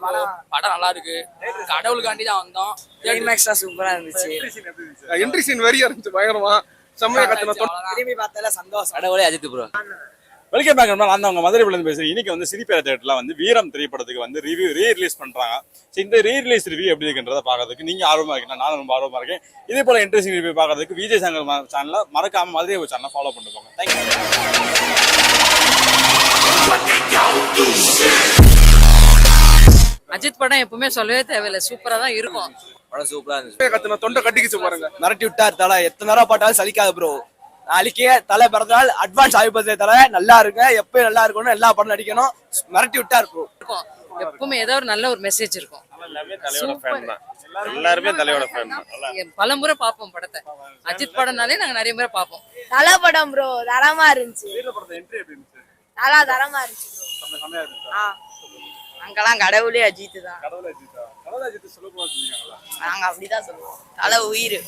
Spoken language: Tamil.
படம் நல்லா இருக்கு. கடவுளுக்காண்டி தான் வந்தோம். கிளைமேக்ஸ் சூப்பரா இருந்துச்சு. என்ட்ரி சீன் வெறியா இருந்துச்சு, பயங்கரமா செம்மையா கத்துன. திரும்பி பார்த்தால சந்தோஷம். கடவுளே அஜித் ப்ரோ. Welcome back. நான் அவங்க மதுரையிலேருந்து பேசுகிறேன். இன்னைக்கு வந்து சிரிப்பேர தேட்டரில் வந்து வீரம் திரைப்படத்துக்கு வந்து ரீ-ரிலீஸ் பண்ணுறாங்க. ஸோ இந்த ரீ-ரிலீஸ் ரிவ்யூ எப்படி இருக்குன்றதை பார்க்கறதுக்கு நீங்கள் ஆர்வமாக இருக்கீங்க, நானும் ரொம்ப ஆர்வமாக இருக்கேன். இதே போல் இன்ட்ரெஸ்டிங் ரிவ்யூ பார்க்கறதுக்கு விஜய் சங்கர் சேனலில் மறக்காம மதுரை சேனலை ஃபாலோ பண்ணிட்டு போங்க. தேங்க்யூ. அஜித் படம் எப்பவுமே சொல்லவே தேவையில்லை, சூப்பரா தான் இருக்கும். படம் சூப்பரா இருந்துச்சு. கத்துன தொண்டை கட்டிக்கிச்சு பாருங்க. மிரட்டி விட்டார் தலை. எத்தனை நேரம் பாட்டாலும் சலிக்காது ப்ரோ. நாளைக்கே தலை பிறந்தநாள் அட்வான்ஸ் ஆகிப்பதே தலை. நல்லா இருங்க, எப்பயும் நல்லா இருக்கணும், எல்லா படம் நடிக்கணும். மிரட்டி விட்டார் ப்ரோ. எப்பவுமே ஏதோ ஒரு நல்ல ஒரு மெசேஜ் இருக்கும். எல்லாருமே தலையோட ஃபேன் தான். பல முறை பார்ப்போம் படத்தை. அஜித் படம்னாலே நாங்க நிறைய முறை பார்ப்போம். நல்ல படம் ப்ரோ, தரமா இருந்துச்சு. நல்லா தரமா இருந்துச்சு ப்ரோ. அங்கெல்லாம் கடவுளே அஜித் தான். நாங்க அப்படிதான் சொல்லுவோம். தலை உயிர்.